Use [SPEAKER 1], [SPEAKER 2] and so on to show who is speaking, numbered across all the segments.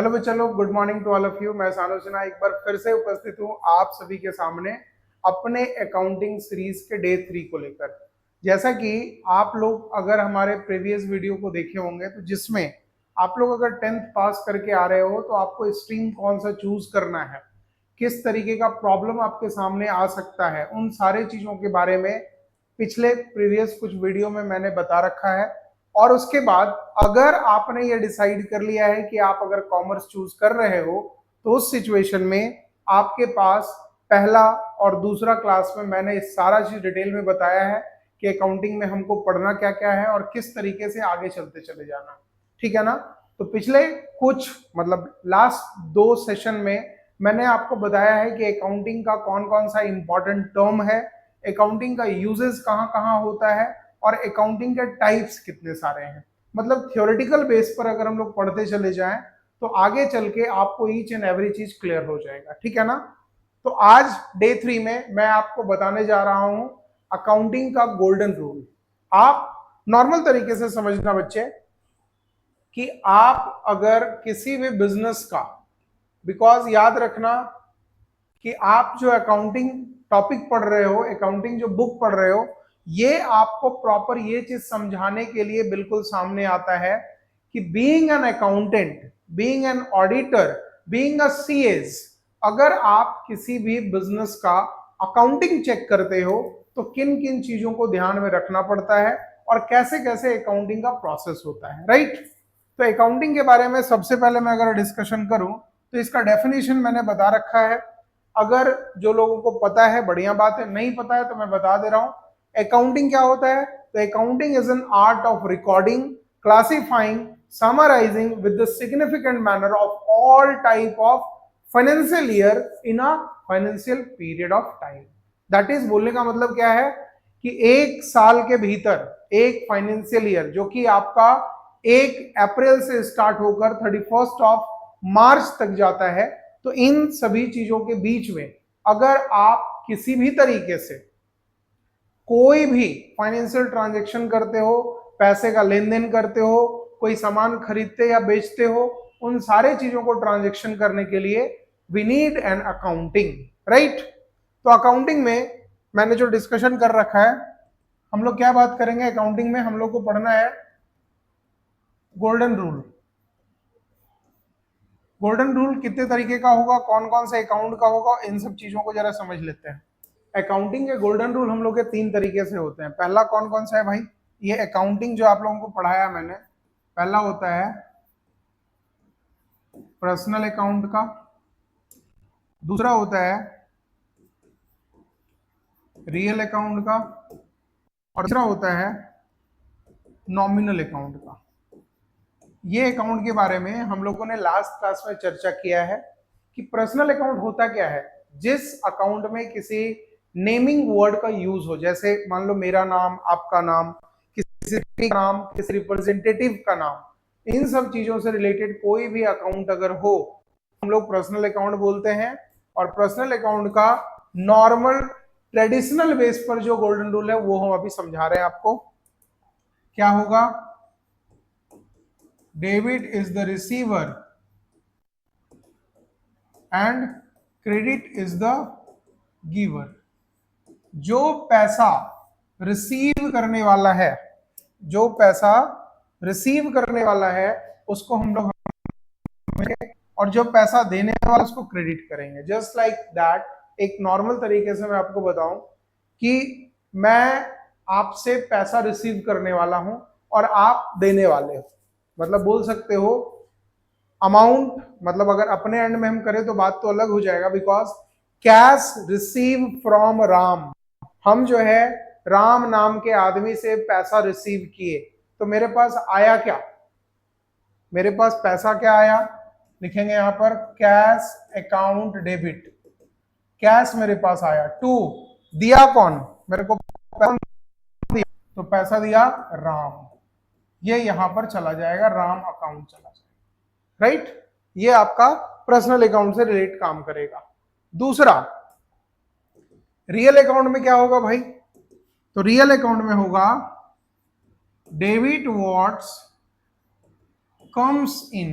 [SPEAKER 1] Hello बच्चा लोग, good morning to all of you. मैं सानु सिन्हा एक बार फिर से उपस्थित हूँ आप सभी के सामने अपने अकाउंटिंग सीरीज के डे 3 को लेकर। जैसा कि आप लोग अगर हमारे प्रीवियस वीडियो को देखे होंगे तो जिसमें आप लोग अगर 10th पास करके आ रहे हो तो आपको स्ट्रीम कौन सा चूज करना है, किस तरीके का प्रॉब्लम आपके सामने आ सकता है, उन सारे चीजों के बारे में पिछले प्रीवियस कुछ वीडियो में मैंने बता रखा है। और उसके बाद अगर आपने ये डिसाइड कर लिया है कि आप अगर कॉमर्स चूज कर रहे हो तो उस सिचुएशन में आपके पास पहला और दूसरा क्लास में मैंने इस सारा चीज डिटेल में बताया है कि अकाउंटिंग में हमको पढ़ना क्या क्या है और किस तरीके से आगे चलते चले जाना। ठीक है ना? तो पिछले कुछ लास्ट 2 सेशन में मैंने आपको बताया है कि अकाउंटिंग का कौन कौन सा इंपॉर्टेंट टर्म है, अकाउंटिंग का यूजेस कहाँ कहाँ होता है और अकाउंटिंग के टाइप्स कितने सारे हैं। मतलब थियोरेटिकल बेस पर अगर हम लोग पढ़ते चले जाएं तो आगे चल के आपको ईच एंड एवरी चीज क्लियर हो जाएगा। ठीक है ना? तो आज डे 3 में मैं आपको बताने जा रहा हूं अकाउंटिंग का गोल्डन रूल। आप नॉर्मल तरीके से समझना बच्चे कि आप अगर किसी भी बिजनेस का, बिकॉज याद रखना कि आप जो अकाउंटिंग टॉपिक पढ़ रहे हो, अकाउंटिंग जो बुक पढ़ रहे हो, ये आपको प्रॉपर ये चीज समझाने के लिए बिल्कुल सामने आता है कि being an accountant, being an auditor, being a CS, अगर आप किसी भी बिजनेस का अकाउंटिंग चेक करते हो तो किन किन चीजों को ध्यान में रखना पड़ता है और कैसे कैसे अकाउंटिंग का प्रोसेस होता है। राइट? तो अकाउंटिंग के बारे में सबसे पहले मैं अगर डिस्कशन करूं तो इसका डेफिनेशन मैंने बता रखा है। अगर जो लोगों को पता है बढ़िया बात है, नहीं पता है तो मैं बता दे रहा हूं अकाउंटिंग क्या होता है। तो accounting is an art of recording, classifying, summarising with the significant manner of all type of financial year in a financial period of time. That is, बोलने का मतलब क्या है कि एक साल के भीतर एक फाइनेंशियल ईयर जो कि आपका 1 अप्रैल से स्टार्ट होकर 31 ऑफ मार्च तक जाता है, तो इन सभी चीजों के बीच में अगर आप किसी भी तरीके से कोई भी फाइनेंशियल ट्रांजैक्शन करते हो, पैसे का लेन देन करते हो, कोई सामान खरीदते या बेचते हो, उन सारे चीजों को ट्रांजैक्शन करने के लिए we need an accounting. Right? तो अकाउंटिंग में मैंने जो डिस्कशन कर रखा है, हम लोग क्या बात करेंगे अकाउंटिंग में, हम लोग को पढ़ना है गोल्डन रूल। गोल्डन रूल कितने तरीके का होगा, कौन कौन से अकाउंट का होगा, इन सब चीजों को जरा समझ लेते हैं। अकाउंटिंग के गोल्डन रूल हम लोग के 3 तरीके से होते हैं। पहला कौन कौन सा है भाई? ये अकाउंटिंग जो आप लोगों को पढ़ाया मैंने, पहला होता है पर्सनल अकाउंट का, दूसरा होता है रियल अकाउंट का और तीसरा होता है नॉमिनल अकाउंट का। ये अकाउंट के बारे में हम लोगों ने लास्ट क्लास में चर्चा किया है कि पर्सनल अकाउंट होता क्या है। जिस अकाउंट में किसी नेमिंग वर्ड का यूज हो, जैसे मान लो मेरा नाम, आपका नाम, किसी का नाम, किसी रिप्रेजेंटेटिव का नाम, इन सब चीजों से रिलेटेड कोई भी अकाउंट अगर हो हम लोग पर्सनल अकाउंट बोलते हैं। और पर्सनल अकाउंट का नॉर्मल ट्रेडिशनल बेस पर जो गोल्डन रूल है वो हम अभी समझा रहे हैं आपको। क्या होगा? Debit is the receiver and credit is the giver. जो पैसा रिसीव करने वाला है, जो पैसा रिसीव करने वाला है उसको हम लोग, और जो पैसा देने वाला उसको क्रेडिट करेंगे। जस्ट लाइक दैट, एक नॉर्मल तरीके से मैं आपको बताऊं कि मैं आपसे पैसा रिसीव करने वाला हूं और आप देने वाले हो, मतलब बोल सकते हो अमाउंट, मतलब अगर अपने एंड में हम करें तो बात तो अलग हो जाएगा, because cash receive from Ram, हम जो है राम नाम के आदमी से पैसा रिसीव किए, तो मेरे पास आया क्या? मेरे पास पैसा क्या आया? लिखेंगे यहां पर कैश अकाउंट डेबिट। कैश मेरे पास आया। टू, दिया कौन? मेरे को पैसा दिया, तो पैसा दिया राम, ये यहां पर चला जाएगा, राम अकाउंट चला जाएगा। राइट? ये आपका पर्सनल अकाउंट से रिलेट काम करेगा। दूसरा, रियल अकाउंट में क्या होगा भाई? तो रियल अकाउंट में होगा debit what's comes in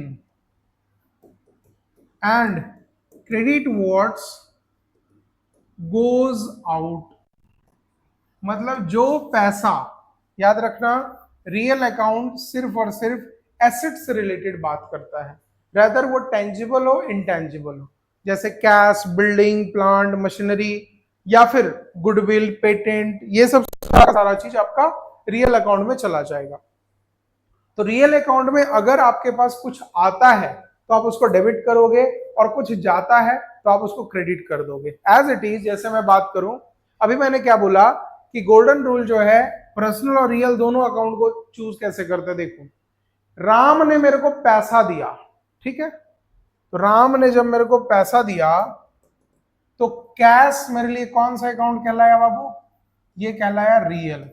[SPEAKER 1] and credit what's goes out. मतलब जो पैसा, याद रखना, रियल अकाउंट सिर्फ और सिर्फ एसेट से रिलेटेड बात करता है, रेदर वो टेंजिबल हो इंटेंजिबल हो, जैसे कैश, बिल्डिंग, प्लांट, मशीनरी, या फिर गुडविल, पेटेंट, ये सब सारा चीज आपका रियल अकाउंट में चला जाएगा। तो रियल अकाउंट में अगर आपके पास कुछ आता है तो आप उसको डेबिट करोगे, और कुछ जाता है तो आप उसको क्रेडिट कर दोगे। एज इट इज, जैसे मैं बात करूं, अभी मैंने क्या बोला कि गोल्डन रूल जो है पर्सनल और रियल दोनों अकाउंट को चूज कैसे करते हैं। देखो, राम ने मेरे को पैसा दिया, ठीक है, तो राम ने जब मेरे को पैसा दिया तो कैश मेरे लिए कौन सा अकाउंट कहलाया बाबू? ये कहलाया रियल।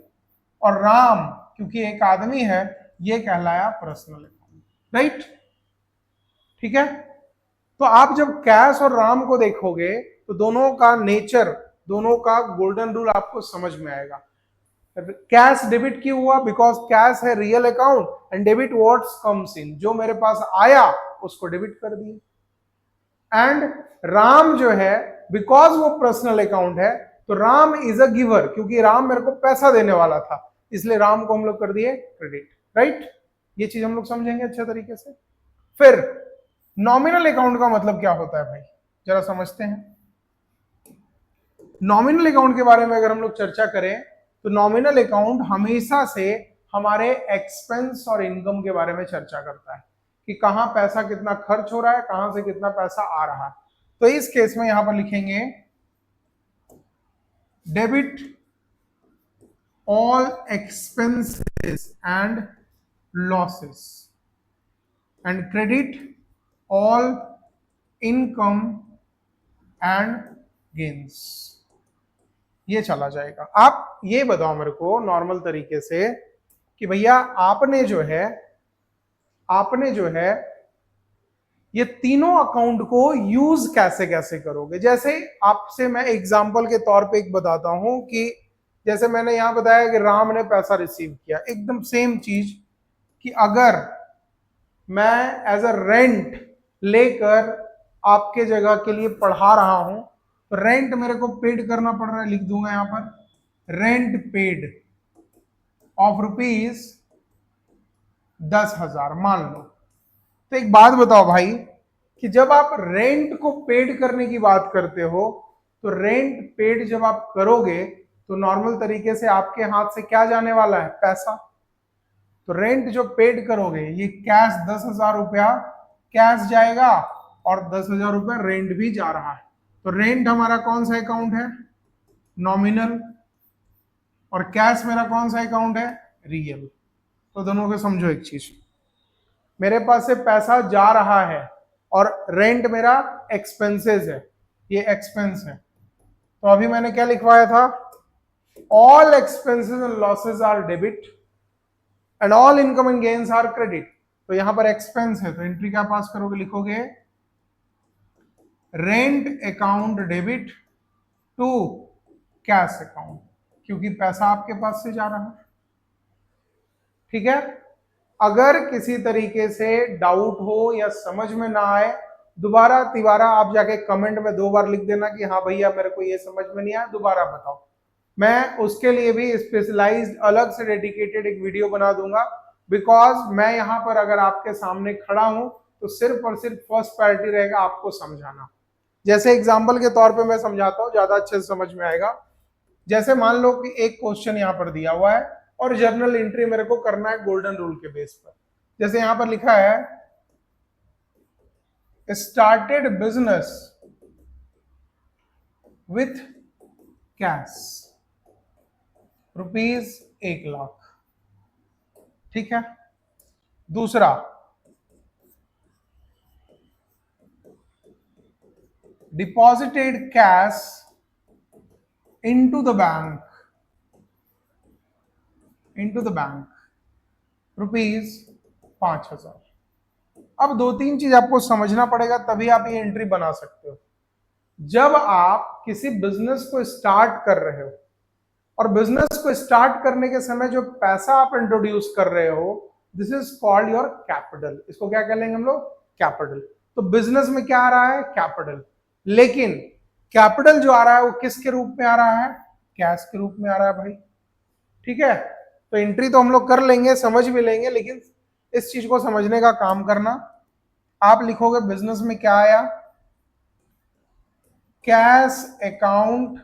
[SPEAKER 1] और राम क्योंकि एक आदमी है, ये कहलाया पर्सनल अकाउंट, राइट? ठीक है। तो आप जब कैश और राम को देखोगे तो दोनों का नेचर, दोनों का गोल्डन रूल आपको समझ में आएगा। कैश डेबिट क्यों हुआ? बिकॉज कैश है real account and debit what's comes in, जो मेरे पास आया उसको डेबिट कर दिए। एंड राम जो है, बिकॉज वो पर्सनल अकाउंट है, तो राम इज अ गिवर, क्योंकि राम मेरे को पैसा देने वाला था, इसलिए राम को हम लोग कर दिए क्रेडिट, राइट? ये चीज हम लोग समझेंगे अच्छे तरीके से। फिर नॉमिनल अकाउंट का मतलब क्या होता है भाई, जरा समझते हैं। नॉमिनल अकाउंट के बारे में अगर हम लोग चर्चा करें तो नॉमिनल अकाउंट हमेशा से हमारे एक्सपेंस और इनकम के बारे में चर्चा करता है कि कहां पैसा कितना खर्च हो रहा है, कहां से कितना पैसा आ रहा है। तो इस केस में यहां पर लिखेंगे debit all expenses and losses and credit all income and gains. ये चला जाएगा। आप ये बताओ मेरे को नॉर्मल तरीके से कि भैया आपने जो है ये तीनों अकाउंट को यूज कैसे कैसे करोगे। जैसे आपसे मैं एग्जांपल के तौर पे एक बताता हूं कि जैसे मैंने यहां बताया कि राम ने पैसा रिसीव किया, एकदम सेम चीज कि अगर मैं एज अ रेंट लेकर आपके जगह के लिए पढ़ा रहा हूं तो रेंट मेरे को पेड करना पड़ रहा है, लिख दूंगा यहां पर रेंट पेड ऑफ रुपीज 10,000 मान लो। तो एक बात बताओ भाई कि जब आप रेंट को पेड करने की बात करते हो तो रेंट पेड जब आप करोगे तो नॉर्मल तरीके से आपके हाथ से क्या जाने वाला है? पैसा। तो रेंट जो पेड करोगे ये कैश 10,000 रुपया कैश जाएगा और 10,000 रुपया रेंट भी जा रहा है। तो रेंट हमारा कौन सा अकाउंट है? नॉमिनल। और कैश मेरा कौन सा अकाउंट है? रियल। तो दोनों को समझो एक चीज, मेरे पास से पैसा जा रहा है और रेंट मेरा एक्सपेंसेस है, ये एक्सपेंस है। तो अभी मैंने क्या लिखवाया था? All expenses and losses are debit and all income and gains are credit. तो यहां पर एक्सपेंस है तो एंट्री क्या पास करोगे? लिखोगे rent account debit to cash account, क्योंकि पैसा आपके पास से जा रहा है। ठीक है। अगर किसी तरीके से डाउट हो या समझ में ना आए, दोबारा तिबारा आप जाके कमेंट में 2 बार लिख देना कि हाँ भैया मेरे को ये समझ में नहीं आया, दोबारा बताओ। मैं उसके लिए भी स्पेशलाइज्ड अलग से डेडिकेटेड एक वीडियो बना दूंगा, बिकॉज मैं यहाँ पर अगर आपके सामने खड़ा हूं तो सिर्फ और सिर्फ फर्स्ट प्रायोरिटी रहेगा आपको समझाना। जैसे एग्जाम्पल के तौर पे मैं समझाता हूँ, ज्यादा अच्छे से समझ में आएगा। जैसे मान लो कि एक क्वेश्चन यहाँ पर दिया हुआ है और जर्नल एंट्री मेरे को करना है गोल्डन रूल के बेस पर। जैसे यहां पर लिखा है started business with cash rupees 1,00,000। ठीक है। दूसरा, deposited cash into the bank rupees 5,000। अब 2-3 चीज आपको समझना पड़ेगा तभी आप ये एंट्री बना सकते हो। जब आप किसी बिजनेस को स्टार्ट कर रहे हो और बिजनेस को स्टार्ट करने के समय जो पैसा आप इंट्रोड्यूस कर रहे हो, this is called your capital. इसको क्या कह लेंगे हम लोग? कैपिटल। तो बिजनेस में क्या आ रहा है, कैपिटल। लेकिन कैपिटल जो आ रहा है वो किसके रूप में आ रहा है, कैश के रूप में आ रहा है भाई। ठीक है, तो एंट्री तो हम लोग कर लेंगे, समझ भी लेंगे, लेकिन इस चीज को समझने का काम करना। आप लिखोगे बिजनेस में क्या आया, cash account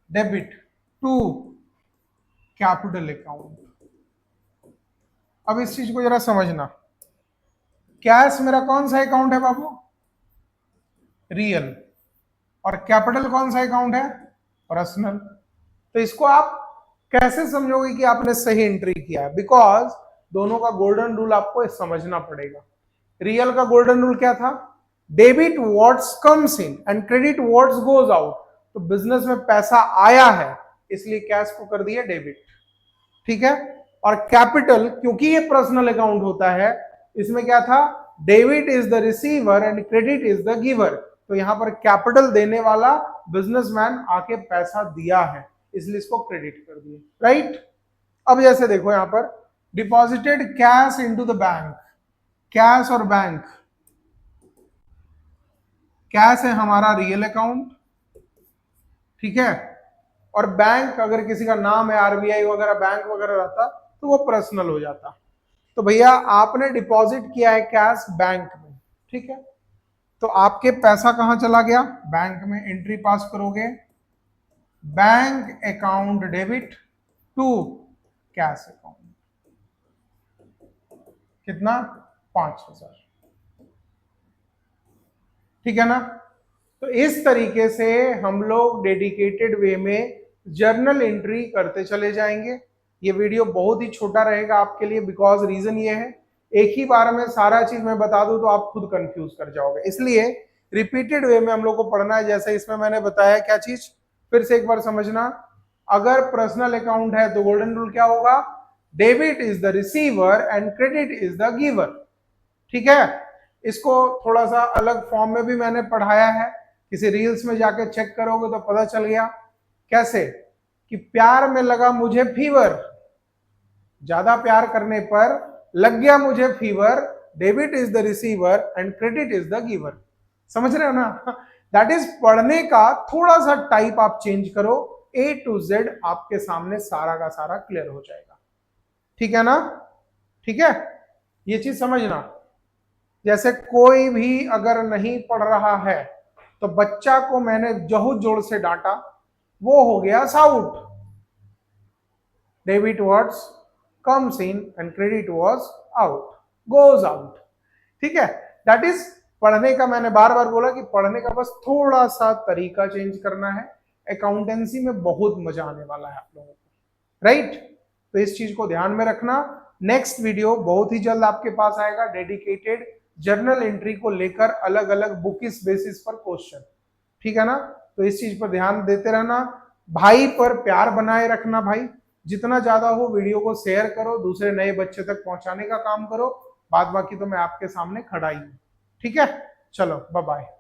[SPEAKER 1] debit to capital account. अब इस चीज को जरा समझना, कैश मेरा कौन सा अकाउंट है बाबू, रियल, और कैपिटल कौन सा अकाउंट है, पर्सनल। तो इसको आप कैसे समझोगे कि आपने सही एंट्री किया है, बिकॉज दोनों का गोल्डन रूल आपको समझना पड़ेगा। रियल का गोल्डन रूल क्या था, debit what's comes in and credit what's goes out. तो बिजनेस में पैसा आया है इसलिए कैश को कर दिया डेबिट। ठीक है, और कैपिटल क्योंकि ये पर्सनल अकाउंट होता है, इसमें क्या था, debit is the receiver and credit is the giver. तो यहां पर कैपिटल देने वाला बिजनेसमैन आके पैसा दिया है, इसलिए इसको क्रेडिट कर दिए, राइट। अब जैसे देखो यहां पर deposited cash into the bank, cash और बैंक, कैश है हमारा रियल अकाउंट, ठीक है, और बैंक अगर किसी का नाम है आरबीआई वगैरह बैंक वगैरह रहता तो वो पर्सनल हो जाता। तो भैया आपने डिपॉजिट किया है कैश बैंक में, ठीक है, तो आपके पैसा कहां चला गया, बैंक में। एंट्री पास करोगे, bank account debit to cash account, कितना, 5000। ठीक है ना। तो इस तरीके से हम लोग डेडिकेटेड वे में जर्नल एंट्री करते चले जाएंगे। ये वीडियो बहुत ही छोटा रहेगा आपके लिए, बिकॉज रीजन ये है एक ही बार में सारा चीज मैं बता दूं तो आप खुद कंफ्यूज कर जाओगे, इसलिए रिपीटेड वे में हम लोग को पढ़ना है। जैसे इसमें मैंने बताया क्या चीज, फिर से एक बार समझना। अगर पर्सनल अकाउंट है तो गोल्डन रूल क्या होगा, debit is the receiver and credit is the giver. ठीक है, इसको थोड़ा सा अलग फॉर्म में भी मैंने पढ़ाया है, किसी रील्स में जाके चेक करोगे तो पता चल गया। कैसे कि प्यार में लगा मुझे फीवर, ज्यादा प्यार करने पर लग गया मुझे fever, debit is the receiver and credit is the giver. समझ रहे हो ना, दैट इज पढ़ने का थोड़ा सा टाइप आप चेंज करो, A to Z आपके सामने सारा का सारा क्लियर हो जाएगा। ठीक है ना, ठीक है, ये चीज समझना। जैसे कोई भी अगर नहीं पढ़ रहा है तो बच्चा को मैंने बहुत जोर से डांटा, वो हो गया shout. Debit words comes in and credit was out, goes out. ठीक है, दैट इज पढ़ने का, मैंने बार बार बोला कि पढ़ने का बस थोड़ा सा तरीका चेंज करना है। अकाउंटेंसी में बहुत मजा आने वाला है आप लोगों को, राइट। तो इस चीज को ध्यान में रखना। नेक्स्ट वीडियो बहुत ही जल्द आपके पास आएगा, डेडिकेटेड जर्नल एंट्री को लेकर, अलग अलग बुकिस बेसिस पर क्वेश्चन। ठीक है ना, तो इस चीज पर ध्यान देते रहना। भाई पर प्यार बनाए रखना, भाई जितना ज्यादा हो वीडियो को शेयर करो, दूसरे नए बच्चे तक पहुंचाने का काम करो। बाद बाकी तो मैं आपके सामने खड़ा ही हूं। ठीक है, चलो बाय बाय।